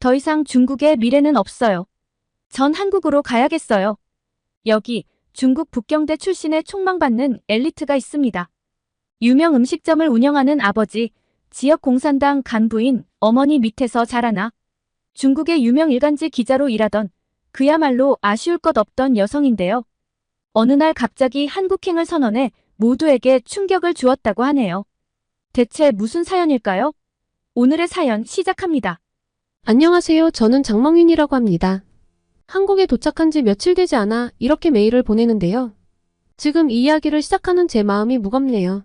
더 이상 중국의 미래는 없어요. 전 한국으로 가야겠어요. 여기 중국 북경대 출신의 촉망받는 엘리트가 있습니다. 유명 음식점을 운영하는 아버지, 지역 공산당 간부인 어머니 밑에서 자라나 중국의 유명 일간지 기자로 일하던 그야말로 아쉬울 것 없던 여성인데요. 어느 날 갑자기 한국행을 선언해 모두에게 충격을 주었다고 하네요. 대체 무슨 사연일까요? 오늘의 사연 시작합니다. 안녕하세요. 저는 장멍윤이라고 합니다. 한국에 도착한 지 며칠 되지 않아 이렇게 메일을 보내는데요. 지금 이 이야기를 시작하는 제 마음이 무겁네요.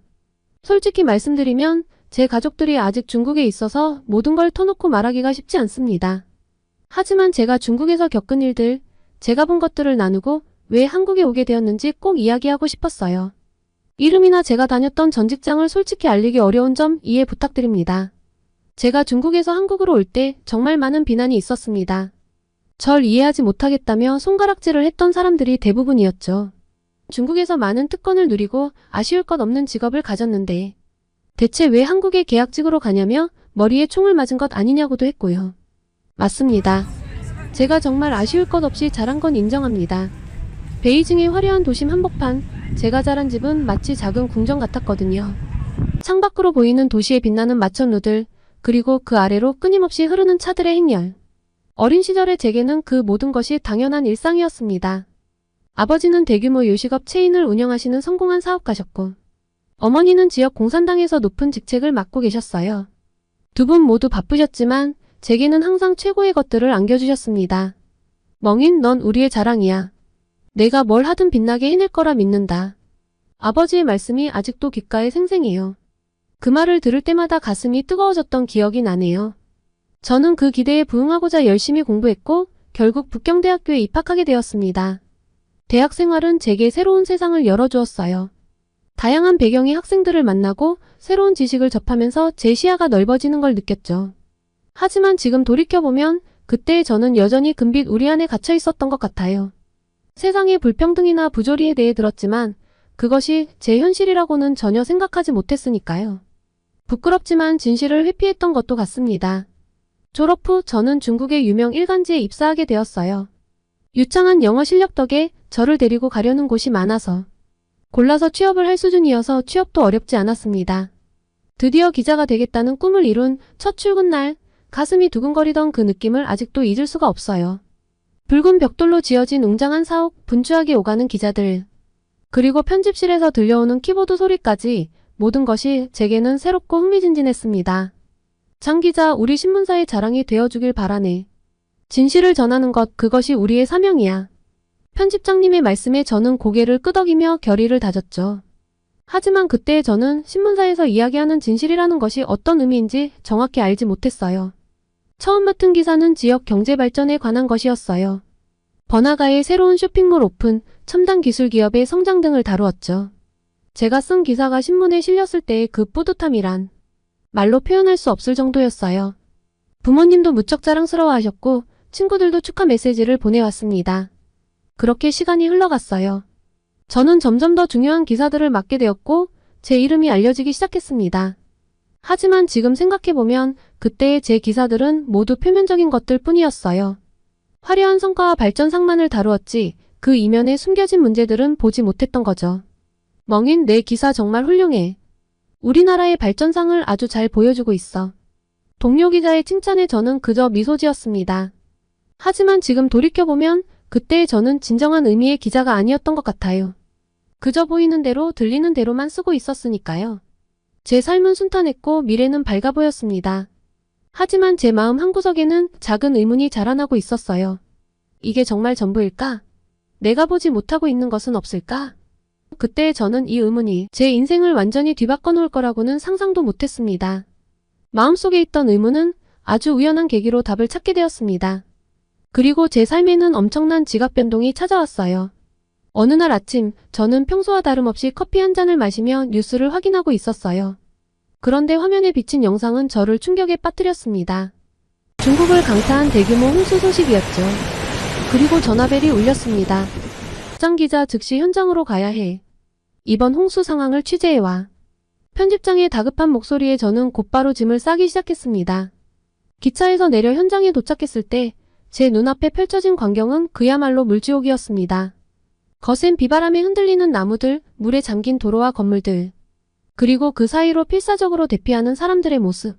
솔직히 말씀드리면 제 가족들이 아직 중국에 있어서 모든 걸 터놓고 말하기가 쉽지 않습니다. 하지만 제가 중국에서 겪은 일들, 제가 본 것들을 나누고 왜 한국에 오게 되었는지 꼭 이야기하고 싶었어요. 이름이나 제가 다녔던 전 직장을 솔직히 알리기 어려운 점 이해 부탁드립니다. 제가 중국에서 한국으로 올 때 정말 많은 비난이 있었습니다. 절 이해하지 못하겠다며 손가락질을 했던 사람들이 대부분이었죠. 중국에서 많은 특권을 누리고 아쉬울 것 없는 직업을 가졌는데 대체 왜 한국에 계약직으로 가냐며 머리에 총을 맞은 것 아니냐고도 했고요. 맞습니다. 제가 정말 아쉬울 것 없이 잘한 건 인정합니다. 베이징의 화려한 도심 한복판, 제가 자란 집은 마치 작은 궁전 같았거든요. 창밖으로 보이는 도시에 빛나는 마천루들, 그리고 그 아래로 끊임없이 흐르는 차들의 행렬. 어린 시절의 제게는 그 모든 것이 당연한 일상이었습니다. 아버지는 대규모 요식업 체인을 운영하시는 성공한 사업가셨고, 어머니는 지역 공산당에서 높은 직책을 맡고 계셨어요. 두 분 모두 바쁘셨지만 제게는 항상 최고의 것들을 안겨주셨습니다. 멍인, 넌 우리의 자랑이야. 내가 뭘 하든 빛나게 해낼 거라 믿는다. 아버지의 말씀이 아직도 귓가에 생생해요. 그 말을 들을 때마다 가슴이 뜨거워졌던 기억이 나네요. 저는 그 기대에 부응하고자 열심히 공부했고 결국 북경대학교에 입학하게 되었습니다. 대학 생활은 제게 새로운 세상을 열어주었어요. 다양한 배경의 학생들을 만나고 새로운 지식을 접하면서 제 시야가 넓어지는 걸 느꼈죠. 하지만 지금 돌이켜보면 그때의 저는 여전히 금빛 우리 안에 갇혀 있었던 것 같아요. 세상의 불평등이나 부조리에 대해 들었지만 그것이 제 현실이라고는 전혀 생각하지 못했으니까요. 부끄럽지만 진실을 회피했던 것도 같습니다. 졸업 후 저는 중국의 유명 일간지에 입사하게 되었어요. 유창한 영어 실력 덕에 저를 데리고 가려는 곳이 많아서 골라서 취업을 할 수준이어서 취업도 어렵지 않았습니다. 드디어 기자가 되겠다는 꿈을 이룬 첫 출근 날 가슴이 두근거리던 그 느낌을 아직도 잊을 수가 없어요. 붉은 벽돌로 지어진 웅장한 사옥, 분주하게 오가는 기자들, 그리고 편집실에서 들려오는 키보드 소리까지 모든 것이 제게는 새롭고 흥미진진했습니다. 장 기자, 우리 신문사의 자랑이 되어주길 바라네. 진실을 전하는 것, 그것이 우리의 사명이야. 편집장님의 말씀에 저는 고개를 끄덕이며 결의를 다졌죠. 하지만 그때의 저는 신문사에서 이야기하는 진실이라는 것이 어떤 의미인지 정확히 알지 못했어요. 처음 맡은 기사는 지역 경제 발전에 관한 것이었어요. 번화가의 새로운 쇼핑몰 오픈, 첨단 기술 기업의 성장 등을 다루었죠. 제가 쓴 기사가 신문에 실렸을 때의 그 뿌듯함이란 말로 표현할 수 없을 정도였어요. 부모님도 무척 자랑스러워하셨고 친구들도 축하 메시지를 보내왔습니다. 그렇게 시간이 흘러갔어요. 저는 점점 더 중요한 기사들을 맡게 되었고 제 이름이 알려지기 시작했습니다. 하지만 지금 생각해보면 그때의 제 기사들은 모두 표면적인 것들 뿐이었어요. 화려한 성과와 발전상만을 다루었지 그 이면에 숨겨진 문제들은 보지 못했던 거죠. 멍인, 내 기사 정말 훌륭해. 우리나라의 발전상을 아주 잘 보여주고 있어. 동료 기자의 칭찬에 저는 그저 미소 지었습니다. 하지만 지금 돌이켜보면 그때의 저는 진정한 의미의 기자가 아니었던 것 같아요. 그저 보이는 대로 들리는 대로만 쓰고 있었으니까요. 제 삶은 순탄했고 미래는 밝아 보였습니다. 하지만 제 마음 한구석에는 작은 의문이 자라나고 있었어요. 이게 정말 전부일까? 내가 보지 못하고 있는 것은 없을까? 그때 저는 이 의문이 제 인생을 완전히 뒤바꿔 놓을 거라고는 상상도 못했습니다. 마음속에 있던 의문은 아주 우연한 계기로 답을 찾게 되었습니다. 그리고 제 삶에는 엄청난 지각 변동이 찾아왔어요. 어느 날 아침 저는 평소와 다름없이 커피 한 잔을 마시며 뉴스를 확인하고 있었어요. 그런데 화면에 비친 영상은 저를 충격에 빠뜨렸습니다. 중국을 강타한 대규모 홍수 소식이었죠. 그리고 전화벨이 울렸습니다. 장 기자, 즉시 현장으로 가야 해. 이번 홍수 상황을 취재해와. 편집장의 다급한 목소리에 저는 곧바로 짐을 싸기 시작했습니다. 기차에서 내려 현장에 도착했을 때 제 눈앞에 펼쳐진 광경은 그야말로 물지옥이었습니다. 거센 비바람에 흔들리는 나무들, 물에 잠긴 도로와 건물들, 그리고 그 사이로 필사적으로 대피하는 사람들의 모습.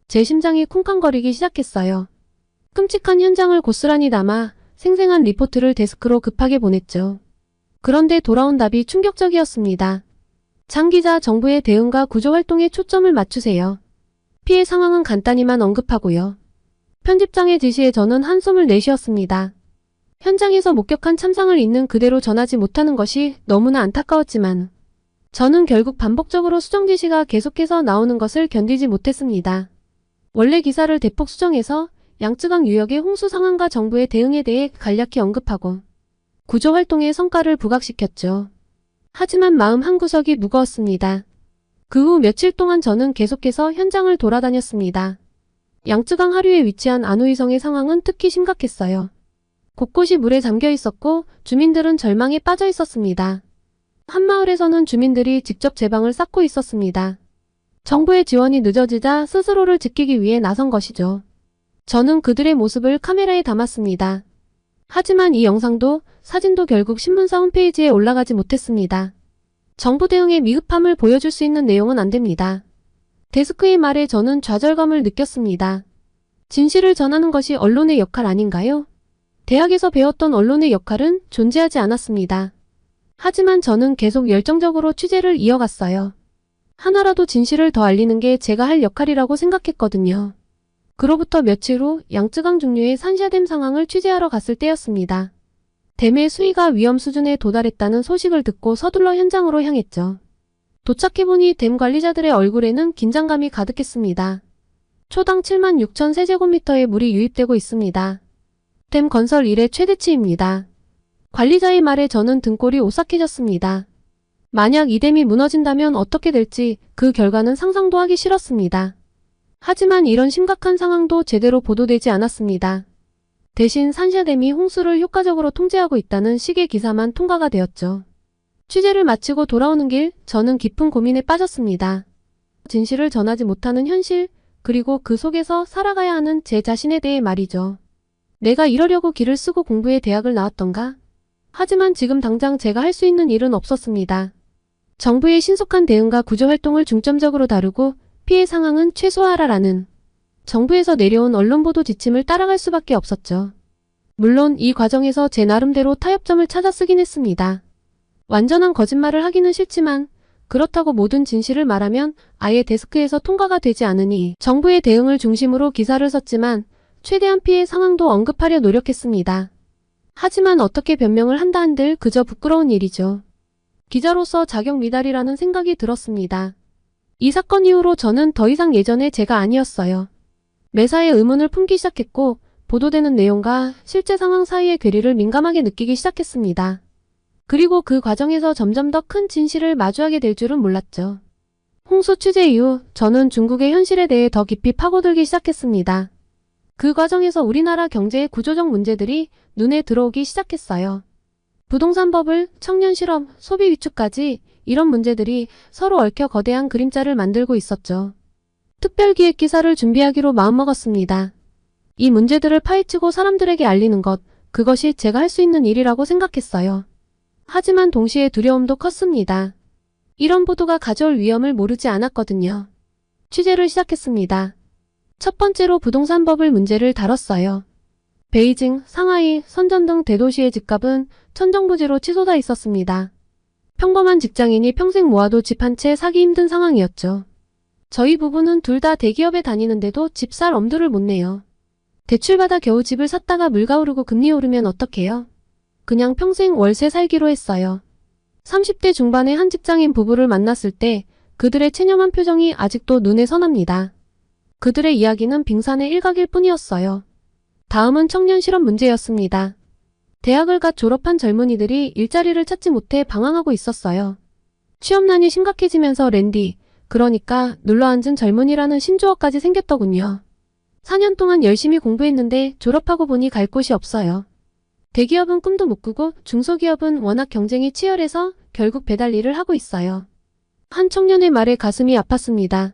제 심장이 쿵쾅거리기 시작했어요. 끔찍한 현장을 고스란히 담아 생생한 리포트를 데스크로 급하게 보냈죠. 그런데 돌아온 답이 충격적이었습니다. 장 기자, 정부의 대응과 구조활동에 초점을 맞추세요. 피해 상황은 간단히만 언급하고요. 편집장의 지시에 저는 한숨을 내쉬었습니다. 현장에서 목격한 참상을 있는 그대로 전하지 못하는 것이 너무나 안타까웠지만 저는 결국 반복적으로 수정 지시가 계속해서 나오는 것을 견디지 못했습니다. 원래 기사를 대폭 수정해서 양쯔강 유역의 홍수 상황과 정부의 대응에 대해 간략히 언급하고 구조활동의 성과를 부각시켰죠. 하지만 마음 한구석이 무거웠습니다. 그 후 며칠 동안 저는 계속해서 현장을 돌아다녔습니다. 양쯔강 하류에 위치한 안우이성의 상황은 특히 심각했어요. 곳곳이 물에 잠겨 있었고 주민들은 절망에 빠져 있었습니다. 한 마을에서는 주민들이 직접 제방을 쌓고 있었습니다. 정부의 지원이 늦어지자 스스로를 지키기 위해 나선 것이죠. 저는 그들의 모습을 카메라에 담았습니다. 하지만 이 영상도 사진도 결국 신문사 홈페이지에 올라가지 못했습니다. 정부 대응의 미흡함을 보여줄 수 있는 내용은 안 됩니다. 데스크의 말에 저는 좌절감을 느꼈습니다. 진실을 전하는 것이 언론의 역할 아닌가요? 대학에서 배웠던 언론의 역할은 존재하지 않았습니다. 하지만 저는 계속 열정적으로 취재를 이어갔어요. 하나라도 진실을 더 알리는 게 제가 할 역할이라고 생각했거든요. 그로부터 며칠 후 양쯔강 중류의 산샤댐 상황을 취재하러 갔을 때였습니다. 댐의 수위가 위험 수준에 도달했다는 소식을 듣고 서둘러 현장으로 향했죠. 도착해보니 댐 관리자들의 얼굴에는 긴장감이 가득했습니다. 초당 7만 6천 세제곱미터의 물이 유입되고 있습니다. 댐 건설 이래 최대치입니다. 관리자의 말에 저는 등골이 오싹해졌습니다. 만약 이 댐이 무너진다면 어떻게 될지 그 결과는 상상도 하기 싫었습니다. 하지만 이런 심각한 상황도 제대로 보도되지 않았습니다. 대신 산샤댐이 홍수를 효과적으로 통제하고 있다는 식의 기사만 통과가 되었죠. 취재를 마치고 돌아오는 길, 저는 깊은 고민에 빠졌습니다. 진실을 전하지 못하는 현실, 그리고 그 속에서 살아가야 하는 제 자신에 대해 말이죠. 내가 이러려고 길을 쓰고 공부해 대학을 나왔던가? 하지만 지금 당장 제가 할 수 있는 일은 없었습니다. 정부의 신속한 대응과 구조활동을 중점적으로 다루고 피해 상황은 최소화하라라는 정부에서 내려온 언론보도 지침을 따라갈 수밖에 없었죠. 물론 이 과정에서 제 나름대로 타협점을 찾아 쓰긴 했습니다. 완전한 거짓말을 하기는 싫지만 그렇다고 모든 진실을 말하면 아예 데스크에서 통과가 되지 않으니 정부의 대응을 중심으로 기사를 썼지만 최대한 피해 상황도 언급하려 노력했습니다. 하지만 어떻게 변명을 한다 한들 그저 부끄러운 일이죠. 기자로서 자격 미달이라는 생각이 들었습니다. 이 사건 이후로 저는 더 이상 예전의 제가 아니었어요. 매사에 의문을 품기 시작했고 보도되는 내용과 실제 상황 사이의 괴리를 민감하게 느끼기 시작했습니다. 그리고 그 과정에서 점점 더 큰 진실을 마주하게 될 줄은 몰랐죠. 홍수 취재 이후 저는 중국의 현실에 대해 더 깊이 파고들기 시작했습니다. 그 과정에서 우리나라 경제의 구조적 문제들이 눈에 들어오기 시작했어요. 부동산 버블, 청년 실업, 소비 위축까지 이런 문제들이 서로 얽혀 거대한 그림자를 만들고 있었죠. 특별기획 기사를 준비하기로 마음먹었습니다. 이 문제들을 파헤치고 사람들에게 알리는 것, 그것이 제가 할 수 있는 일이라고 생각했어요. 하지만 동시에 두려움도 컸습니다. 이런 보도가 가져올 위험을 모르지 않았거든요. 취재를 시작했습니다. 첫 번째로 부동산 버블 문제를 다뤘어요. 베이징, 상하이, 선전 등 대도시의 집값은 천정부지로 치솟아 있었습니다. 평범한 직장인이 평생 모아도 집 한 채 사기 힘든 상황이었죠. 저희 부부는 둘 다 대기업에 다니는데도 집 살 엄두를 못 내요. 대출받아 겨우 집을 샀다가 물가 오르고 금리 오르면 어떡해요? 그냥 평생 월세 살기로 했어요. 30대 중반의 한 직장인 부부를 만났을 때 그들의 체념한 표정이 아직도 눈에 선합니다. 그들의 이야기는 빙산의 일각일 뿐이었어요. 다음은 청년 실업 문제였습니다. 대학을 갓 졸업한 젊은이들이 일자리를 찾지 못해 방황하고 있었어요. 취업난이 심각해지면서 랜디, 그러니까 눌러앉은 젊은이라는 신조어까지 생겼더군요. 4년 동안 열심히 공부했는데 졸업하고 보니 갈 곳이 없어요. 대기업은 꿈도 못 꾸고 중소기업은 워낙 경쟁이 치열해서 결국 배달 일을 하고 있어요. 한 청년의 말에 가슴이 아팠습니다.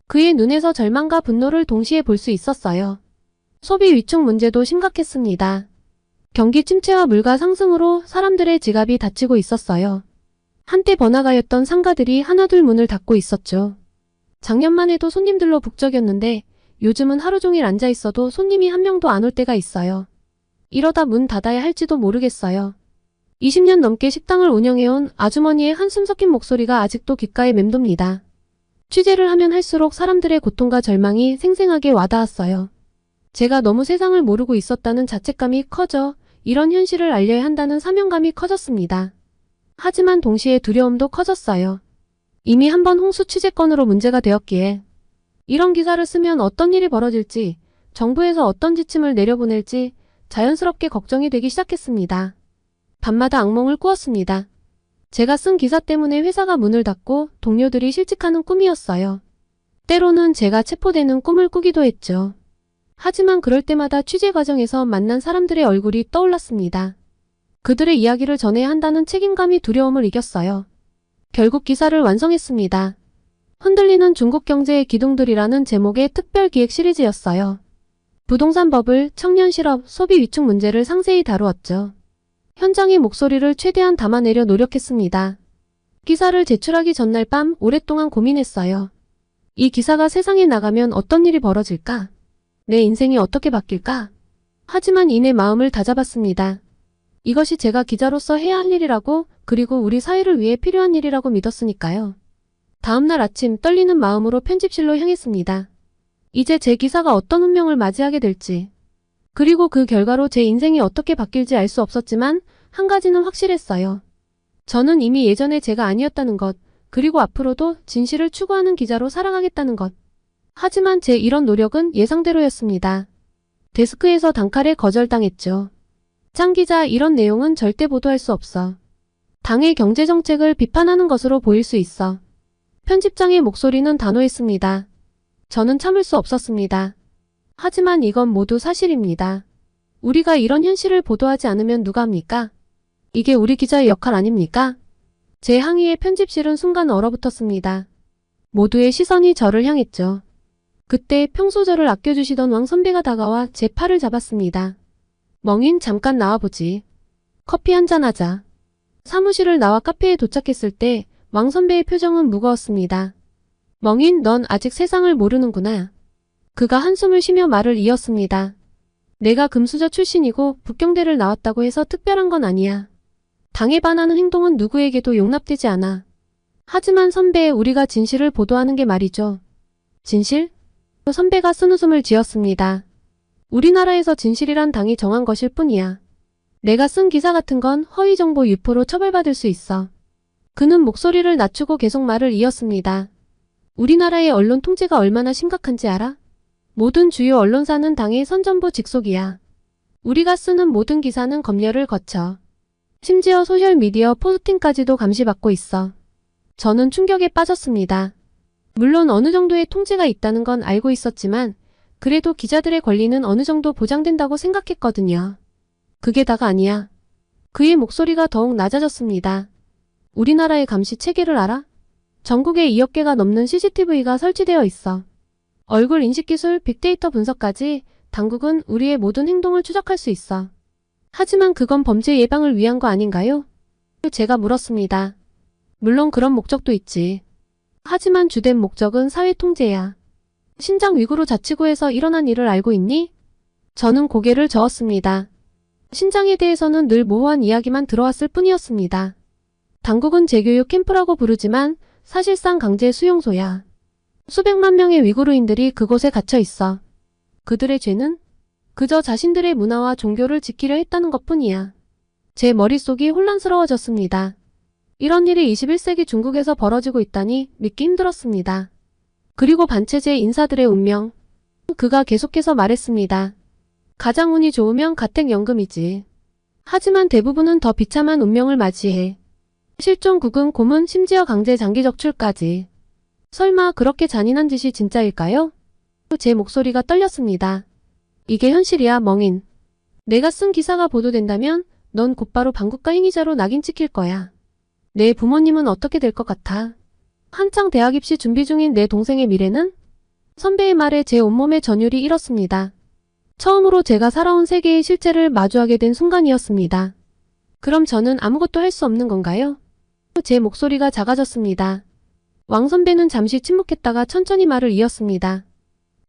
그의 눈에서 절망과 분노를 동시에 볼 수 있었어요. 소비 위축 문제도 심각했습니다. 경기 침체와 물가 상승으로 사람들의 지갑이 닫히고 있었어요. 한때 번화가였던 상가들이 하나둘 문을 닫고 있었죠. 작년만 해도 손님들로 북적였는데 요즘은 하루 종일 앉아 있어도 손님이 한 명도 안 올 때가 있어요. 이러다 문 닫아야 할지도 모르겠어요. 20년 넘게 식당을 운영해온 아주머니의 한숨 섞인 목소리가 아직도 귓가에 맴돕니다. 취재를 하면 할수록 사람들의 고통과 절망이 생생하게 와닿았어요. 제가 너무 세상을 모르고 있었다는 자책감이 커져 이런 현실을 알려야 한다는 사명감이 커졌습니다. 하지만 동시에 두려움도 커졌어요. 이미 한번 홍수 취재건으로 문제가 되었기에 이런 기사를 쓰면 어떤 일이 벌어질지, 정부에서 어떤 지침을 내려보낼지 자연스럽게 걱정이 되기 시작했습니다. 밤마다 악몽을 꾸었습니다. 제가 쓴 기사 때문에 회사가 문을 닫고 동료들이 실직하는 꿈이었어요. 때로는 제가 체포되는 꿈을 꾸기도 했죠. 하지만 그럴 때마다 취재 과정에서 만난 사람들의 얼굴이 떠올랐습니다. 그들의 이야기를 전해야 한다는 책임감이 두려움을 이겼어요. 결국 기사를 완성했습니다. 흔들리는 중국 경제의 기둥들이라는 제목의 특별 기획 시리즈였어요. 부동산 버블, 청년 실업, 소비 위축 문제를 상세히 다루었죠. 현장의 목소리를 최대한 담아내려 노력했습니다. 기사를 제출하기 전날 밤 오랫동안 고민했어요. 이 기사가 세상에 나가면 어떤 일이 벌어질까? 내 인생이 어떻게 바뀔까? 하지만 이내 마음을 다잡았습니다. 이것이 제가 기자로서 해야 할 일이라고, 그리고 우리 사회를 위해 필요한 일이라고 믿었으니까요. 다음날 아침 떨리는 마음으로 편집실로 향했습니다. 이제 제 기사가 어떤 운명을 맞이하게 될지, 그리고 그 결과로 제 인생이 어떻게 바뀔지 알 수 없었지만 한 가지는 확실했어요. 저는 이미 예전에 제가 아니었다는 것, 그리고 앞으로도 진실을 추구하는 기자로 살아가겠다는 것. 하지만 제 이런 노력은 예상대로였습니다. 데스크에서 단칼에 거절당했죠. 짱 기자, 이런 내용은 절대 보도할 수 없어. 당의 경제정책을 비판하는 것으로 보일 수 있어. 편집장의 목소리는 단호했습니다. 저는 참을 수 없었습니다. 하지만 이건 모두 사실입니다. 우리가 이런 현실을 보도하지 않으면 누가 합니까? 이게 우리 기자의 역할 아닙니까? 제 항의에 편집실은 순간 얼어붙었습니다. 모두의 시선이 저를 향했죠. 그때 평소 저를 아껴주시던 왕 선배가 다가와 제 팔을 잡았습니다. 멍인, 잠깐 나와보지. 커피 한잔 하자. 사무실을 나와 카페에 도착했을 때 왕 선배의 표정은 무거웠습니다. 멍인, 넌 아직 세상을 모르는구나. 그가 한숨을 쉬며 말을 이었습니다. 내가 금수저 출신이고 북경대를 나왔다고 해서 특별한 건 아니야. 당에 반하는 행동은 누구에게도 용납되지 않아. 하지만 선배, 우리가 진실을 보도하는 게 말이죠. 진실? 선배가 쓴웃음을 지었습니다. 우리나라에서 진실이란 당이 정한 것일 뿐이야. 내가 쓴 기사 같은 건 허위정보 유포로 처벌받을 수 있어. 그는 목소리를 낮추고 계속 말을 이었습니다. 우리나라의 언론 통제가 얼마나 심각한지 알아? 모든 주요 언론사는 당의 선전부 직속이야. 우리가 쓰는 모든 기사는 검열을 거쳐. 심지어 소셜미디어 포스팅까지도 감시받고 있어. 저는 충격에 빠졌습니다. 물론 어느 정도의 통제가 있다는 건 알고 있었지만 그래도 기자들의 권리는 어느 정도 보장된다고 생각했거든요. 그게 다가 아니야. 그의 목소리가 더욱 낮아졌습니다. 우리나라의 감시 체계를 알아? 전국에 2억 개가 넘는 CCTV가 설치되어 있어. 얼굴 인식기술, 빅데이터 분석까지 당국은 우리의 모든 행동을 추적할 수 있어. 하지만 그건 범죄 예방을 위한 거 아닌가요? 제가 물었습니다. 물론 그런 목적도 있지. 하지만 주된 목적은 사회 통제야. 신장 위구르 자치구에서 일어난 일을 알고 있니? 저는 고개를 저었습니다. 신장에 대해서는 늘 모호한 이야기만 들어왔을 뿐이었습니다. 당국은 재교육 캠프라고 부르지만 사실상 강제 수용소야. 수백만 명의 위구르인들이 그곳에 갇혀 있어. 그들의 죄는 그저 자신들의 문화와 종교를 지키려 했다는 것뿐이야. 제 머릿속이 혼란스러워졌습니다. 이런 일이 21세기 중국에서 벌어지고 있다니 믿기 힘들었습니다. 그리고 반체제 인사들의 운명. 그가 계속해서 말했습니다. 가장 운이 좋으면 가택연금이지. 하지만 대부분은 더 비참한 운명을 맞이해. 실종, 구금, 고문, 심지어 강제 장기 적출까지. 설마 그렇게 잔인한 짓이 진짜일까요? 제 목소리가 떨렸습니다. 이게 현실이야, 멍인. 내가 쓴 기사가 보도된다면 넌 곧바로 반국가 행위자로 낙인 찍힐 거야. 내 부모님은 어떻게 될 것 같아? 한창 대학 입시 준비 중인 내 동생의 미래는? 선배의 말에 제 온몸의 전율이 일었습니다. 처음으로 제가 살아온 세계의 실체를 마주하게 된 순간이었습니다. 그럼 저는 아무것도 할 수 없는 건가요? 제 목소리가 작아졌습니다. 왕 선배는 잠시 침묵했다가 천천히 말을 이었습니다.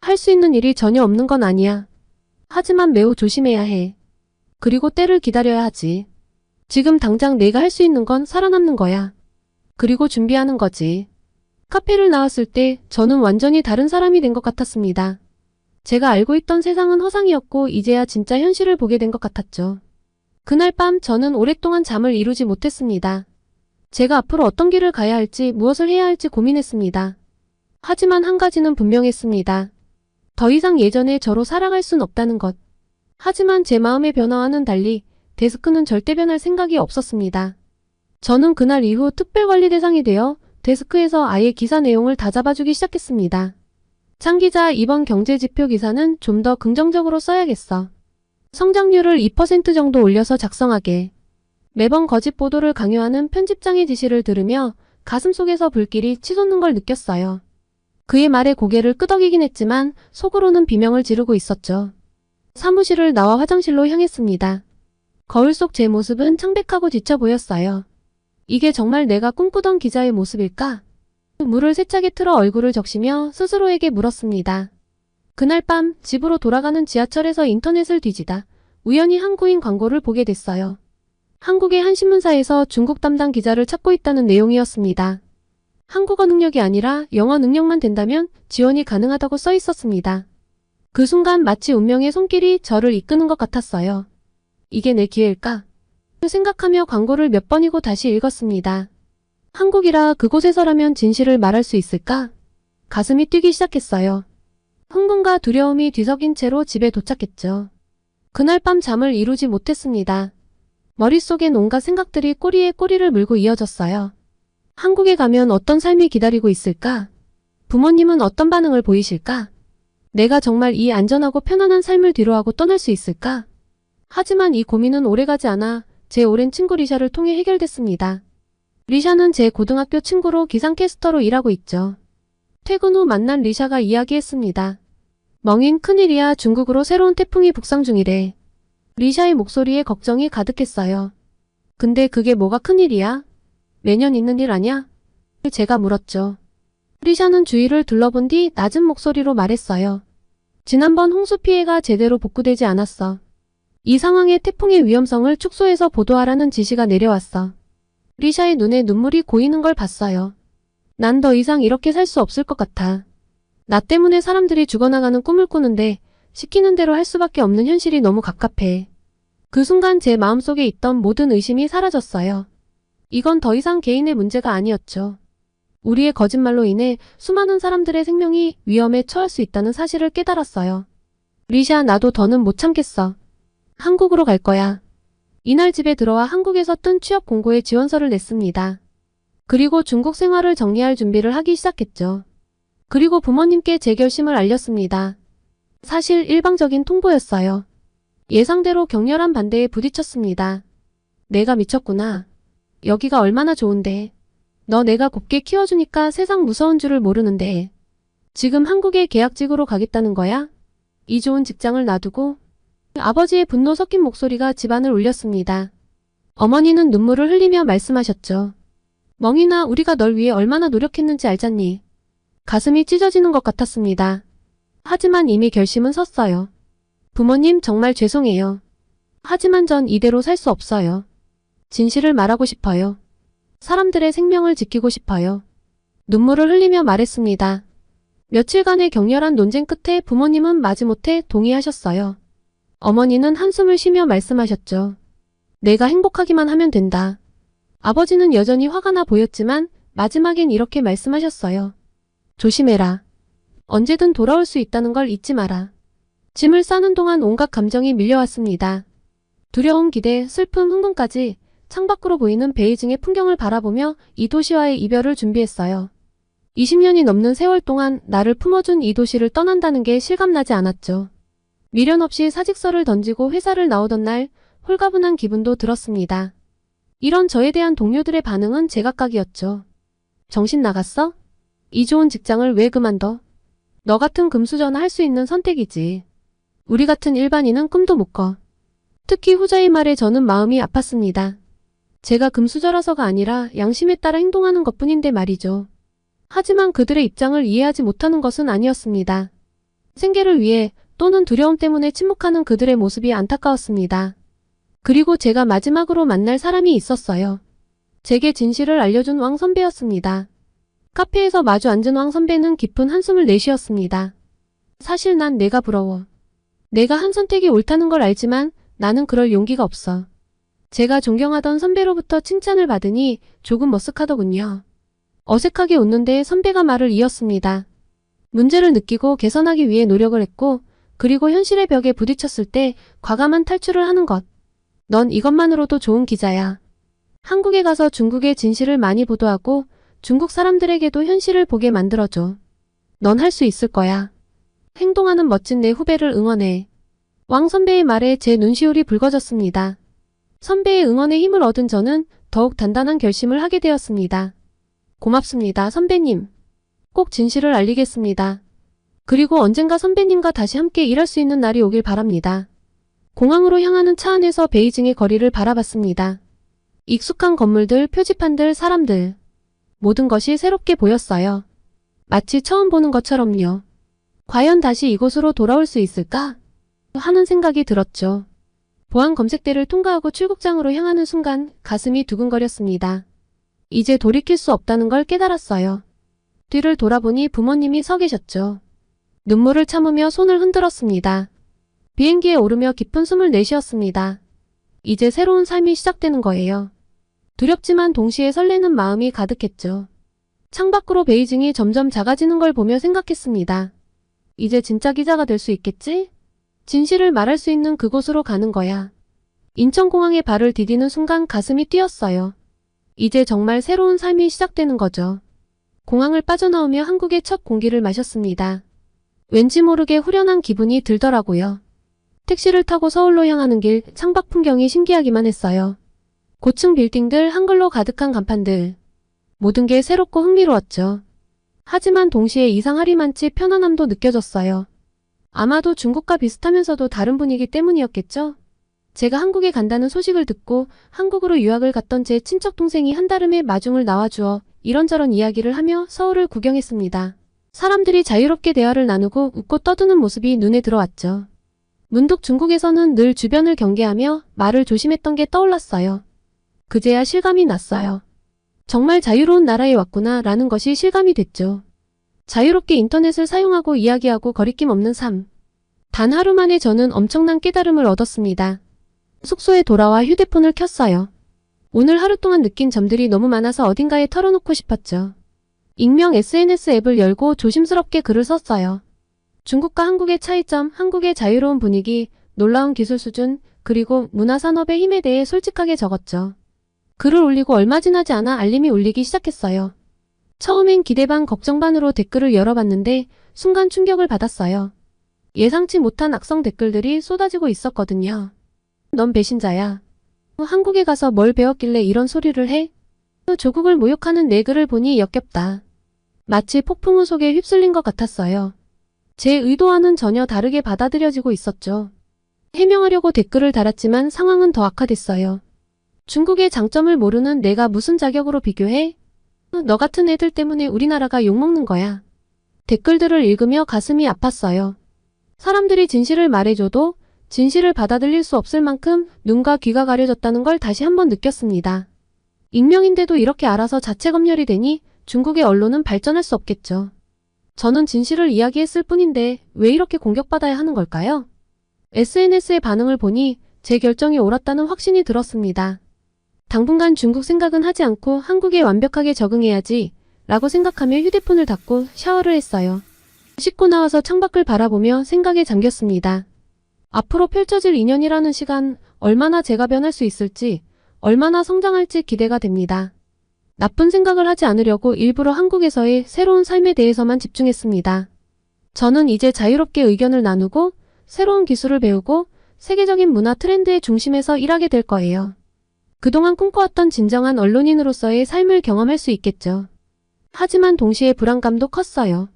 할 수 있는 일이 전혀 없는 건 아니야. 하지만 매우 조심해야 해. 그리고 때를 기다려야 하지. 지금 당장 내가 할 수 있는 건 살아남는 거야. 그리고 준비하는 거지. 카페를 나왔을 때 저는 완전히 다른 사람이 된 것 같았습니다. 제가 알고 있던 세상은 허상이었고 이제야 진짜 현실을 보게 된 것 같았죠. 그날 밤 저는 오랫동안 잠을 이루지 못했습니다. 제가 앞으로 어떤 길을 가야 할지 무엇을 해야 할지 고민했습니다. 하지만 한 가지는 분명했습니다. 더 이상 예전의 저로 살아갈 순 없다는 것. 하지만 제 마음의 변화와는 달리 데스크는 절대 변할 생각이 없었습니다. 저는 그날 이후 특별관리 대상이 되어 데스크에서 아예 기사 내용을 다 잡아주기 시작했습니다. 장 기자, 이번 경제지표 기사는 좀 더 긍정적으로 써야겠어. 성장률을 2% 정도 올려서 작성하게. 매번 거짓 보도를 강요하는 편집장의 지시를 들으며 가슴속에서 불길이 치솟는 걸 느꼈어요. 그의 말에 고개를 끄덕이긴 했지만 속으로는 비명을 지르고 있었죠. 사무실을 나와 화장실로 향했습니다. 거울 속 제 모습은 창백하고 지쳐 보였어요. 이게 정말 내가 꿈꾸던 기자의 모습일까? 물을 세차게 틀어 얼굴을 적시며 스스로에게 물었습니다. 그날 밤 집으로 돌아가는 지하철에서 인터넷을 뒤지다 우연히 한국인 광고를 보게 됐어요. 한국의 한 신문사에서 중국 담당 기자를 찾고 있다는 내용이었습니다. 한국어 능력이 아니라 영어 능력만 된다면 지원이 가능하다고 써 있었습니다. 그 순간 마치 운명의 손길이 저를 이끄는 것 같았어요. 이게 내 기회일까? 생각하며 광고를 몇 번이고 다시 읽었습니다. 한국이라 그곳에서라면 진실을 말할 수 있을까? 가슴이 뛰기 시작했어요. 흥분과 두려움이 뒤섞인 채로 집에 도착했죠. 그날 밤 잠을 이루지 못했습니다. 머릿속엔 온갖 생각들이 꼬리에 꼬리를 물고 이어졌어요. 한국에 가면 어떤 삶이 기다리고 있을까? 부모님은 어떤 반응을 보이실까? 내가 정말 이 안전하고 편안한 삶을 뒤로하고 떠날 수 있을까? 하지만 이 고민은 오래가지 않아 제 오랜 친구 리샤를 통해 해결됐습니다. 리샤는 제 고등학교 친구로 기상캐스터로 일하고 있죠. 퇴근 후 만난 리샤가 이야기했습니다. 멍인, 큰일이야. 중국으로 새로운 태풍이 북상 중이래. 리샤의 목소리에 걱정이 가득했어요. 근데 그게 뭐가 큰일이야? 매년 있는 일 아냐? 제가 물었죠. 리샤는 주위를 둘러본 뒤 낮은 목소리로 말했어요. 지난번 홍수 피해가 제대로 복구되지 않았어. 이 상황에 태풍의 위험성을 축소해서 보도하라는 지시가 내려왔어. 리샤의 눈에 눈물이 고이는 걸 봤어요. 난 더 이상 이렇게 살 수 없을 것 같아. 나 때문에 사람들이 죽어나가는 꿈을 꾸는데 시키는 대로 할 수밖에 없는 현실이 너무 갑갑해. 그 순간 제 마음속에 있던 모든 의심이 사라졌어요. 이건 더 이상 개인의 문제가 아니었죠. 우리의 거짓말로 인해 수많은 사람들의 생명이 위험에 처할 수 있다는 사실을 깨달았어요. 리샤, 나도 더는 못 참겠어. 한국으로 갈 거야. 이날 집에 들어와 한국에서 뜬 취업 공고에 지원서를 냈습니다. 그리고 중국 생활을 정리할 준비를 하기 시작했죠. 그리고 부모님께 제 결심을 알렸습니다. 사실 일방적인 통보였어요. 예상대로 격렬한 반대에 부딪혔습니다. 내가 미쳤구나. 여기가 얼마나 좋은데. 너 내가 곱게 키워주니까 세상 무서운 줄을 모르는데. 지금 한국에 계약직으로 가겠다는 거야? 이 좋은 직장을 놔두고? 아버지의 분노 섞인 목소리가 집안을 울렸습니다. 어머니는 눈물을 흘리며 말씀하셨죠. 멍이나, 우리가 널 위해 얼마나 노력했는지 알잖니. 가슴이 찢어지는 것 같았습니다. 하지만 이미 결심은 섰어요. 부모님, 정말 죄송해요. 하지만 전 이대로 살 수 없어요. 진실을 말하고 싶어요. 사람들의 생명을 지키고 싶어요. 눈물을 흘리며 말했습니다. 며칠간의 격렬한 논쟁 끝에 부모님은 마지못해 동의하셨어요. 어머니는 한숨을 쉬며 말씀하셨죠. 내가 행복하기만 하면 된다. 아버지는 여전히 화가 나 보였지만 마지막엔 이렇게 말씀하셨어요. 조심해라. 언제든 돌아올 수 있다는 걸 잊지 마라. 짐을 싸는 동안 온갖 감정이 밀려왔습니다. 두려움, 기대, 슬픔, 흥분까지 창밖으로 보이는 베이징의 풍경을 바라보며 이 도시와의 이별을 준비했어요. 20년이 넘는 세월 동안 나를 품어준 이 도시를 떠난다는 게 실감나지 않았죠. 미련 없이 사직서를 던지고 회사를 나오던 날 홀가분한 기분도 들었습니다. 이런 저에 대한 동료들의 반응은 제각각이었죠. 정신 나갔어? 이 좋은 직장을 왜 그만둬? 너 같은 금수저나 할 수 있는 선택이지. 우리 같은 일반인은 꿈도 못 꿔. 특히 후자의 말에 저는 마음이 아팠습니다. 제가 금수저라서가 아니라 양심에 따라 행동하는 것뿐인데 말이죠. 하지만 그들의 입장을 이해하지 못하는 것은 아니었습니다. 생계를 위해 또는 두려움 때문에 침묵하는 그들의 모습이 안타까웠습니다. 그리고 제가 마지막으로 만날 사람이 있었어요. 제게 진실을 알려준 왕 선배였습니다. 카페에서 마주 앉은 왕 선배는 깊은 한숨을 내쉬었습니다. 사실 난 내가 부러워. 내가 한 선택이 옳다는 걸 알지만 나는 그럴 용기가 없어. 제가 존경하던 선배로부터 칭찬을 받으니 조금 머쓱하더군요. 어색하게 웃는데 선배가 말을 이었습니다. 문제를 느끼고 개선하기 위해 노력을 했고, 그리고 현실의 벽에 부딪혔을 때 과감한 탈출을 하는 것. 넌 이것만으로도 좋은 기자야. 한국에 가서 중국의 진실을 많이 보도하고 중국 사람들에게도 현실을 보게 만들어줘. 넌 할 수 있을 거야. 행동하는 멋진 내 후배를 응원해. 왕 선배의 말에 제 눈시울이 붉어졌습니다. 선배의 응원에 힘을 얻은 저는 더욱 단단한 결심을 하게 되었습니다. 고맙습니다, 선배님. 꼭 진실을 알리겠습니다. 그리고 언젠가 선배님과 다시 함께 일할 수 있는 날이 오길 바랍니다. 공항으로 향하는 차 안에서 베이징의 거리를 바라봤습니다. 익숙한 건물들, 표지판들, 사람들. 모든 것이 새롭게 보였어요. 마치 처음 보는 것처럼요. 과연 다시 이곳으로 돌아올 수 있을까? 하는 생각이 들었죠. 보안 검색대를 통과하고 출국장으로 향하는 순간 가슴이 두근거렸습니다. 이제 돌이킬 수 없다는 걸 깨달았어요. 뒤를 돌아보니 부모님이 서 계셨죠. 눈물을 참으며 손을 흔들었습니다. 비행기에 오르며 깊은 숨을 내쉬었습니다. 이제 새로운 삶이 시작되는 거예요. 두렵지만 동시에 설레는 마음이 가득했죠. 창밖으로 베이징이 점점 작아지는 걸 보며 생각했습니다. 이제 진짜 기자가 될 수 있겠지? 진실을 말할 수 있는 그곳으로 가는 거야. 인천공항에 발을 디디는 순간 가슴이 뛰었어요. 이제 정말 새로운 삶이 시작되는 거죠. 공항을 빠져나오며 한국의 첫 공기를 마셨습니다. 왠지 모르게 후련한 기분이 들더라고요. 택시를 타고 서울로 향하는 길, 창밖 풍경이 신기하기만 했어요. 고층 빌딩들, 한글로 가득한 간판들. 모든 게 새롭고 흥미로웠죠. 하지만 동시에 이상하리만치 편안함도 느껴졌어요. 아마도 중국과 비슷하면서도 다른 분위기 때문이었겠죠? 제가 한국에 간다는 소식을 듣고 한국으로 유학을 갔던 제 친척 동생이 한달음에 마중을 나와주어 이런저런 이야기를 하며 서울을 구경했습니다. 사람들이 자유롭게 대화를 나누고 웃고 떠드는 모습이 눈에 들어왔죠. 문득 중국에서는 늘 주변을 경계하며 말을 조심했던 게 떠올랐어요. 그제야 실감이 났어요. 정말 자유로운 나라에 왔구나 라는 것이 실감이 됐죠. 자유롭게 인터넷을 사용하고 이야기하고 거리낌 없는 삶. 단 하루 만에 저는 엄청난 깨달음을 얻었습니다. 숙소에 돌아와 휴대폰을 켰어요. 오늘 하루 동안 느낀 점들이 너무 많아서 어딘가에 털어놓고 싶었죠. 익명 SNS 앱을 열고 조심스럽게 글을 썼어요. 중국과 한국의 차이점, 한국의 자유로운 분위기, 놀라운 기술 수준, 그리고 문화산업의 힘에 대해 솔직하게 적었죠. 글을 올리고 얼마 지나지 않아 알림이 울리기 시작했어요. 처음엔 기대 반 걱정 반으로 댓글을 열어봤는데 순간 충격을 받았어요. 예상치 못한 악성 댓글들이 쏟아지고 있었거든요. 넌 배신자야. 한국에 가서 뭘 배웠길래 이런 소리를 해? 조국을 모욕하는 내 글을 보니 역겹다. 마치 폭풍우 속에 휩쓸린 것 같았어요. 제 의도와는 전혀 다르게 받아들여지고 있었죠. 해명하려고 댓글을 달았지만 상황은 더 악화됐어요. 중국의 장점을 모르는 내가 무슨 자격으로 비교해? 너 같은 애들 때문에 우리나라가 욕먹는 거야. 댓글들을 읽으며 가슴이 아팠어요. 사람들이 진실을 말해줘도 진실을 받아들일 수 없을 만큼 눈과 귀가 가려졌다는 걸 다시 한번 느꼈습니다. 익명인데도 이렇게 알아서 자체 검열이 되니 중국의 언론은 발전할 수 없겠죠. 저는 진실을 이야기했을 뿐인데 왜 이렇게 공격받아야 하는 걸까요? SNS의 반응을 보니 제 결정이 옳았다는 확신이 들었습니다. 당분간 중국 생각은 하지 않고 한국에 완벽하게 적응해야지 라고 생각하며 휴대폰을 닫고 샤워를 했어요. 씻고 나와서 창밖을 바라보며 생각에 잠겼습니다. 앞으로 펼쳐질 2년이라는 시간, 얼마나 제가 변할 수 있을지, 얼마나 성장할지 기대가 됩니다. 나쁜 생각을 하지 않으려고 일부러 한국에서의 새로운 삶에 대해서만 집중했습니다. 저는 이제 자유롭게 의견을 나누고 새로운 기술을 배우고 세계적인 문화 트렌드의 중심에서 일하게 될 거예요. 그동안 꿈꿔왔던 진정한 언론인으로서의 삶을 경험할 수 있겠죠. 하지만 동시에 불안감도 컸어요.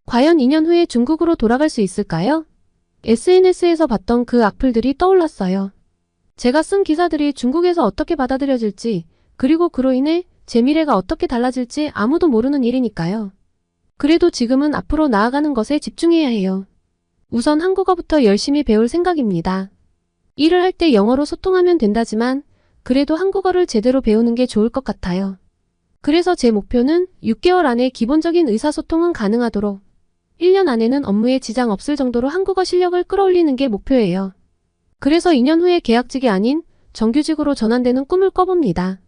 과연 2년 후에 중국으로 돌아갈 수 있을까요? SNS에서 봤던 그 악플들이 떠올랐어요. 제가 쓴 기사들이 중국에서 어떻게 받아들여질지, 그리고 그로 인해 제 미래가 어떻게 달라질지 아무도 모르는 일이니까요. 그래도 지금은 앞으로 나아가는 것에 집중해야 해요. 우선 한국어부터 열심히 배울 생각입니다. 일을 할 때 영어로 소통하면 된다지만 그래도 한국어를 제대로 배우는 게 좋을 것 같아요. 그래서 제 목표는 6개월 안에 기본적인 의사소통은 가능하도록 1년 안에는 업무에 지장 없을 정도로 한국어 실력을 끌어올리는 게 목표예요. 그래서 2년 후에 계약직이 아닌 정규직으로 전환되는 꿈을 꿔봅니다.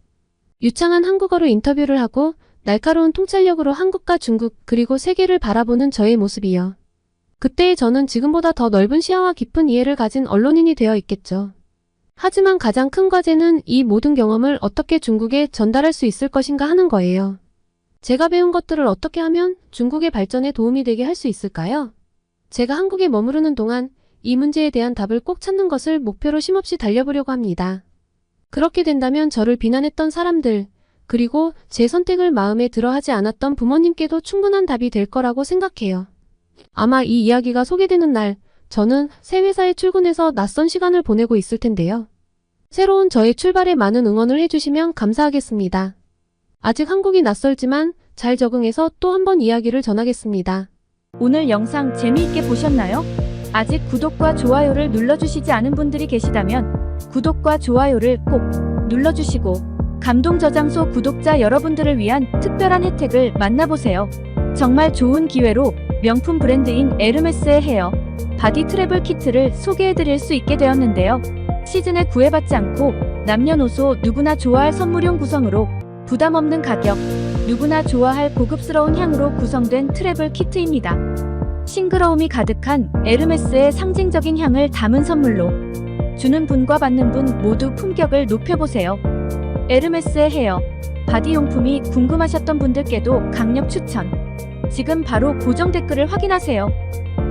유창한 한국어로 인터뷰를 하고 날카로운 통찰력으로 한국과 중국 그리고 세계를 바라보는 저의 모습이요. 그때의 저는 지금보다 더 넓은 시야와 깊은 이해를 가진 언론인이 되어 있겠죠. 하지만 가장 큰 과제는 이 모든 경험을 어떻게 중국에 전달할 수 있을 것인가 하는 거예요. 제가 배운 것들을 어떻게 하면 중국의 발전에 도움이 되게 할 수 있을까요? 제가 한국에 머무르는 동안 이 문제에 대한 답을 꼭 찾는 것을 목표로 쉼없이 달려보려고 합니다. 그렇게 된다면 저를 비난했던 사람들, 그리고 제 선택을 마음에 들어 하지 않았던 부모님께도 충분한 답이 될 거라고 생각해요. 아마 이 이야기가 소개되는 날, 저는 새 회사에 출근해서 낯선 시간을 보내고 있을 텐데요. 새로운 저의 출발에 많은 응원을 해주시면 감사하겠습니다. 아직 한국이 낯설지만 잘 적응해서 또 한 번 이야기를 전하겠습니다. 오늘 영상 재미있게 보셨나요? 아직 구독과 좋아요를 눌러주시지 않은 분들이 계시다면 구독과 좋아요를 꼭 눌러주시고 감동저장소 구독자 여러분들을 위한 특별한 혜택을 만나보세요. 정말 좋은 기회로 명품 브랜드인 에르메스의 헤어 바디 트래블 키트를 소개해드릴 수 있게 되었는데요. 시즌에 구애받지 않고 남녀노소 누구나 좋아할 선물용 구성으로 부담 없는 가격, 누구나 좋아할 고급스러운 향으로 구성된 트래블 키트입니다. 싱그러움이 가득한 에르메스의 상징적인 향을 담은 선물로 주는 분과 받는 분 모두 품격을 높여보세요. 에르메스의 헤어 바디용품이 궁금하셨던 분들께도 강력 추천. 지금 바로 고정 댓글을 확인하세요.